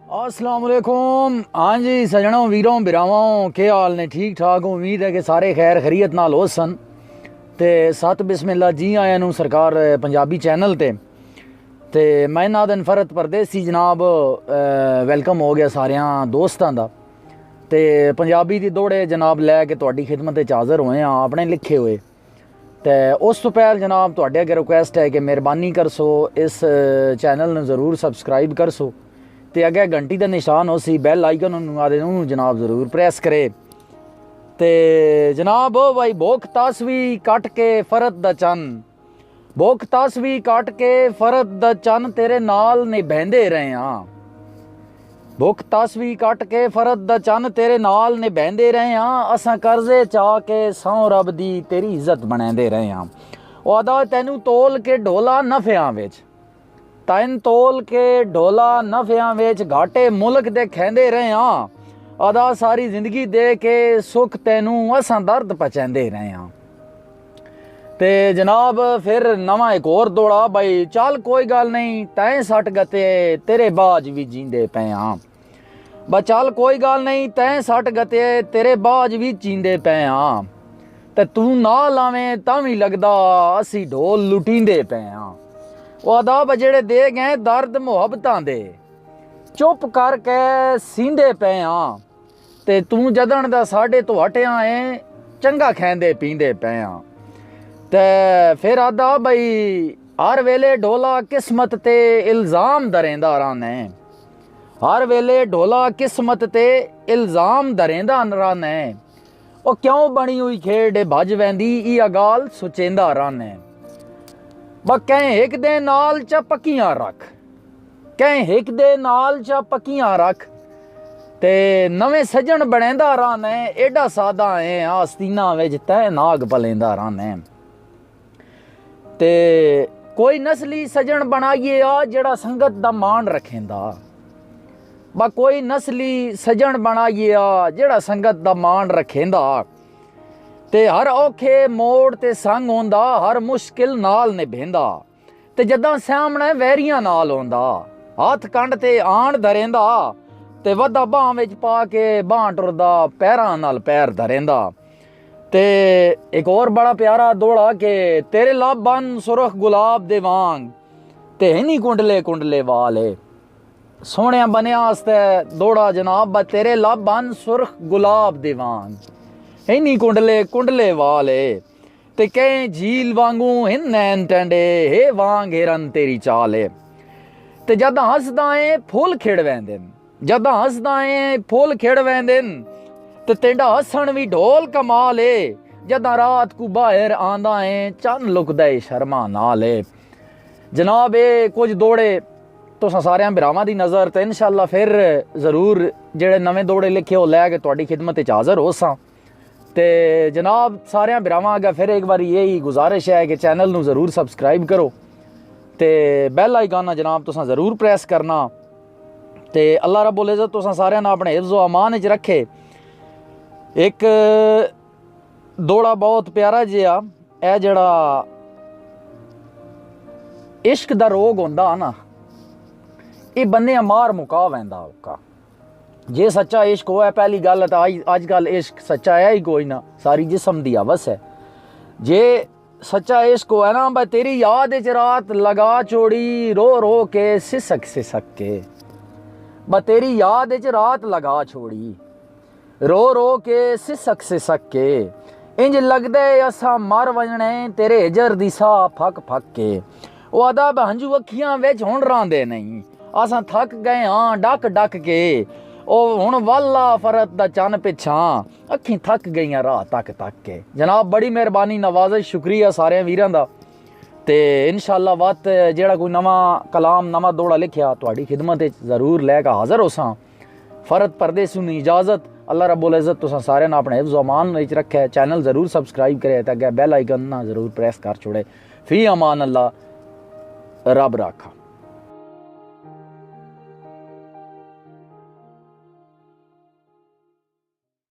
अस्सलाम वालेकुम। हाँ जी सजनों वीरों बिरावां के हाल ने? ठीक ठाक। उम्मीद है कि सारे खैर खरीयत नाल हो सन। ते सत बिस्मिल्ला जी आया नूं सरकार पंजाबी चैनल ते मैं नादन फरत परदेसी जनाब वेलकम हो गया सारियां दोस्तां दा। ते पंजाबी दी दौड़े जनाब लैके तुहाडी खिदमत च हाज़र होए हाँ अपने लिखे हुए। तो उस तो पहल जनाब तुहाडे अगे रिक्वेस्ट है कि मेहरबानी करसो इस चैनल नूं ज़रूर सबसक्राइब करसो ते अगे घंटी का निशान हो सी बैल आइकन आदे जनाब ज़रूर प्रेस करे। ते जनाब भाई भुख तासवी कट के फरत दा चन, भुख तासवी कट के फरत दा चन तेरे नाल निभैंदे रहे हाँ। भुख तासवी कट के फरत दा चन तेरे नाल निभैंदे रहे हाँ। असां कर्जे चाह के सौ रब दी तेरी इज्जत बनांदे रहे हाँ। ओदा तैनू तोल के ढोला नफियां विच, तैन तोल के ढोला नफियां विच घाटे मुल्क दे खेंदे रहे हाँ। अदा सारी जिंदगी दे के सुख तैनू असां दर्द पहुंचांदे रहे हाँ। ते जनाब फिर नवा एक और दौड़ा भाई चल कोई गल नहीं तैं सट गते तेरे बाज भी जींदे पे हाँ। बा चल कोई गल नहीं तैं सट गते तेरे बाज भी जींदे पे हाँ। ते तू ना लावें तां भी लगदा असी ढोल लुटींदे पे हाँ। वो अदाब जेड़े दे गए दर्द मुहब्बतां दे चुप करके सींदे पे हाँ। ते तू जदन दा साढ़े तो हटिया है चंगा खैंदे पींदे पे हाँ। ते फिर आदा भाई हर वेले ढोला किस्मत ते इल्ज़ाम दरेंदा रहने, हर वेले ढोला किस्मत ते इल्ज़ाम दरेंदा रहने। वो क्यों बनी हुई खेड भज वैंदी इह गाल सुचेंदा रहने। ब कहीं हिक दे नाल च पक्कियां रख, कहीं हिक दे नाल च पक्कियां रख। ते नवे सजन बनेंदा रहने एडा सादा है आस्तीना विच तै नाग पलेंदा रहने। ते कोई नस्ली सजन बनाइए आ जेड़ा संगत दा मान रखेंदा। बा कोई नस्ली सजन बनाइए आ जेड़ा संगत दा मान रखेंदा। ते हर औखे मोड़ ते संग होंदा, हर मुश्किल नाल निभेंदा। ते जदां सामने वैरियां नाल होंदा, हाथ कंड ते आण धरेंदा। ते वदा बाह विच पा के बाह टुरदा, पैरां नाल पैर धरेंदा। ते एक और बड़ा प्यारा दौड़ा के तेरे लब बन सुरख गुलाब दे वांग ते हिनी कुंडले कुंडले वाले। सोहणिया बनिया आस्ते दौड़ा जनाब तेरे लब बन सुरख गुलाब दे वांग हिनी कुंडले कुंडले वाले। ते कहीं झील वांगू हिन नैन टंडे हे वांग हिरन तेरी चाले। ते जदां हसदा है फुल खिड़ वैंदन, जदां हसदा है फुल खिड़ वैंदन। ते तेंडा हसन भी ढोल कमाल है जदां रात को बाहर आंदा है चन लुकदा है शर्मा नाल है। जनाब ये कुछ दौड़े तुसां सारियां भरावां दी नज़र ते इंशाअल्लाह फिर ज़रूर जेड़े नवे दौड़े लिखे हो लैके तुहाडी खिदमत च हाज़र हो सा। ते जनाब सारियां भरावां अगर फिर एक बार यही गुजारिश है कि चैनल नू ज़रूर सबसक्राइब करो ते बैल आइकन जनाब तुसां ज़रूर प्रेस करना। ते अल्लाह रब्बुल इज़्ज़त तुसां सारियां ना अपने हिफ्ज़ व अमान च रखे। एक दौड़ा बहुत प्यारा जिहा है जड़ा इश्क दा रोग होंदा ना ये बंदे मार मुका वैंदा औका। जे सच्चा इश्क होया पहली गल तो अजकल इश्क सच्चा है ही कोई ना, सारी जिस्म दी हवस है। जे सच्चा इश्क होया ना भाई तेरी याद च रात लगा छोड़ी रो रो के सिसक के। बा तेरी याद च रात लगा छोड़ी रो रो के सिसक के। इंज लगदे असा मर वजने तेरे हिजर दी साह फक के। वो अदा हंजू अखियां विच हुण रांदे नहीं असा थक गए हाँ डक डक के। ओ हुण वाला फरत दा चन पिछा अखी थक गईयां राह तक के। जनाब बड़ी मेहरबानी नवाज़िश शुक्रिया सारे वीरां दा। ते इंशाअल्लाह वत जेड़ा कोई नवा कलाम नवा दौड़ा लिखिया तुहाडी खिदमत च ज़रूर लैके हाज़र हो सा। फरत परदेसी नूं इजाज़त। अल्लाह रब्बुल इज़्ज़त तुसां सारे ना अपने हिफ्ज़ व अमान विच रखे। चैनल ज़रूर सबसक्राइब करे ते अगे बैल आइकन ना ज़रूर प्रेस कर छोड़े। फी अमान अल्लाह, रब राखा।